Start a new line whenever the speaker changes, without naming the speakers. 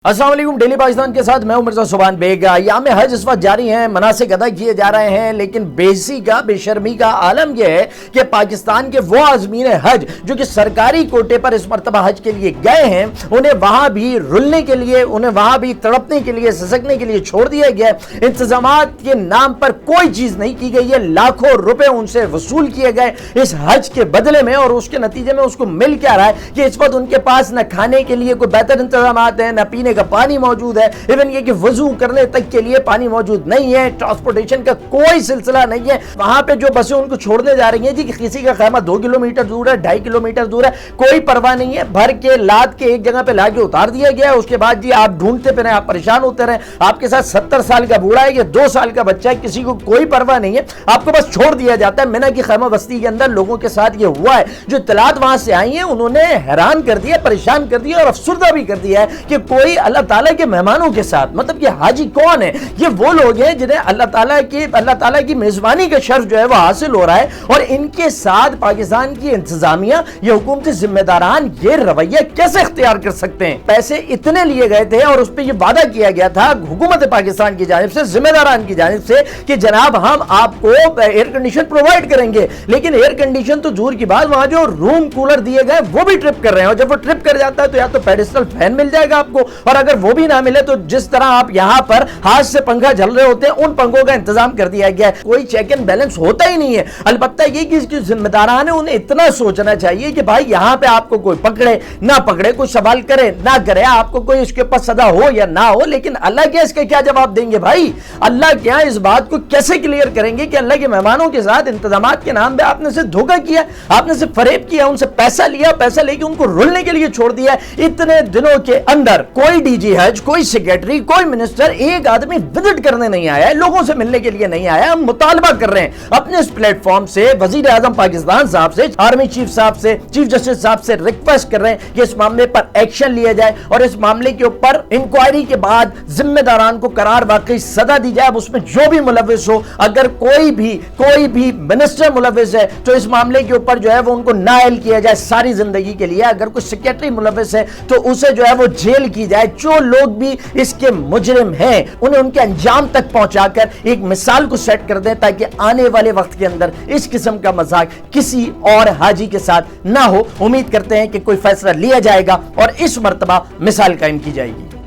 السلام علیکم، ڈیلی پاکستان کے ساتھ میں ہوں مرزا سبحان بیگ۔ ایام حج اس وقت جاری ہیں، مناسک ادا کیے جا رہے ہیں، لیکن بے شرمی کا عالم یہ ہے کہ پاکستان کے وہ عازمین حج جو کہ سرکاری کوٹے پر اس مرتبہ حج کے لیے گئے ہیں، انہیں وہاں بھی رلنے کے لیے، انہیں وہاں بھی تڑپنے کے لیے، سسکنے کے لیے چھوڑ دیا گیا۔ انتظامات کے نام پر کوئی چیز نہیں کی گئی ہے، لاکھوں روپے ان سے وصول کیے گئے اس حج کے بدلے میں، اور اس کے نتیجے میں اس کو مل کیا رہا ہے کہ اس وقت ان کے پاس نہ کھانے کے لیے کوئی بہتر انتظامات ہیں، نہ پینے کا پانی موجود ہے، ایون یہ کہ وضو کرنے تک کے لیے پانی موجود نہیں ہے، ٹرانسپورٹیشن کا کوئی سلسلہ نہیں ہے۔ وہاں پہ جو بسیں ان کو چھوڑنے جا رہی ہیں جی، کسی کا خیمہ 2 کلومیٹر دور ہے، 2.5 کلومیٹر دور ہے، کوئی پرواہ نہیں ہے، بھر کے لاد کے ایک جگہ پہ لا کے اتار دیا گیا ہے۔ اس کے بعد جی آپ ڈھونڈتے پھریں، آپ پریشان ہوتے رہیں، آپ کے ساتھ 70 سال کا بوڑھا ہے یا 2 سال کا بچہ ہے، کسی کو کوئی پرواہ نہیں ہے، آپ کو بس چھوڑ دیا جاتا ہے۔ منی کی خیمہ بستی کے اندر لوگوں کے ساتھ یہ ہوا ہے۔ جو اطلاعات وہاں سے آئی ہیں انہوں نے حیران کر دیا، پریشان کر دیا اور افسردہ بھی کر دیا ہے کہ کوئی اللہ تعالیٰ کے مہمانوں کے ساتھ، مطلب یہ حاجی کون ہے؟ یہ وہ لوگ ہیں جنہیں اللہ تعالیٰ کی میزبانی کا شرف جو ہے وہ حاصل ہو رہا ہے، اور ان کے ساتھ پاکستان کی انتظامیہ یا حکومتی ذمہ داران یہ رویہ کیسے اختیار کر سکتے ہیں؟ پیسے اتنے لیے گئے تھے اور اس پہ یہ وعدہ کیا گیا تھا حکومت پاکستان کی جانب سے، ذمہ داران کی جانب سے، کہ جناب ہم آپ کو ایئر کنڈیشن پرووائڈ کریں گے، لیکن ایئر کنڈیشن تو دور کی بات، وہاں جو روم کولر دیے گئے وہ بھی ٹرپ کر رہے ہیں، اور جب وہ ٹرپ کر جاتا ہے تو یا تو پیڈسٹل فین مل جائے گا آپ کو، اور اگر وہ بھی نہ ملے تو جس طرح آپ یہاں پر ہاتھ سے پنکھا جل رہے ہوتے ہیں ان پنکھوں کا انتظام کر دیا گیا ہے۔ کوئی چیک اینڈ بیلنس ہوتا ہی نہیں ہے۔ البتہ یہ کہ اس کی ذمہ داران ہیں انہیں اتنا سوچنا چاہیے کہ بھائی یہاں پہ آپ کو کوئی پکڑے نہ پکڑے، کوئی سوال کرے نہ کرے، آپ کو کوئی اس کے اوپر سزا ہو یا نہ ہو، لیکن اللہ کیا اس کا کیا جواب دیں گے بھائی؟ اللہ کیا اس بات کو کیسے کلیئر کریں گے کہ اللہ کے مہمانوں کے ساتھ انتظامات کے نام پہ آپ نے سے دھوکہ کیا، آپ نے سے فریب کیا، ان سے پیسہ لیا، پیسہ لے کے ان کو رلنے کے لیے چھوڑ دیا ہے۔ اتنے دنوں کے اندر کوئی ڈی جی حج، کوئی سیکریٹری، کوئی منسٹر، ایک آدمی وزٹ کرنے نہیں آیا ہے، لوگوں سے ملنے کے لیے نہیں آیا۔ ہم مطالبہ کر رہے ہیں اپنے اس پلیٹ فارم سے، وزیر اعظم پاکستان صاحب سے، آرمی چیف صاحب سے، چیف جسٹس صاحب سے ریکویسٹ کر رہے ہیں کہ اس معاملے پر ایکشن لیا جائے، اور اس معاملے کے اوپر انکوائری کے بعد ذمہ داران کو قرار واقعی سزا دی جائے۔ اب اس میں جو بھی ملوث ہو، اگر کوئی بھی منسٹر ملوث ہے تو اس معاملے کے اوپر جو ہے وہ ان کو نائل کیا جائے ساری زندگی کے لیے۔ اگر کوئی سیکریٹری ملوث ہے تو اسے جو ہے وہ جیل کی جائے۔ جو لوگ بھی اس کے مجرم ہیں انہیں ان کے انجام تک پہنچا کر ایک مثال کو سیٹ کر دیں، تاکہ آنے والے وقت کے اندر اس قسم کا مذاق کسی اور حاجی کے ساتھ نہ ہو۔ امید کرتے ہیں کہ کوئی فیصلہ لیا جائے گا اور اس مرتبہ مثال قائم کی جائے گی۔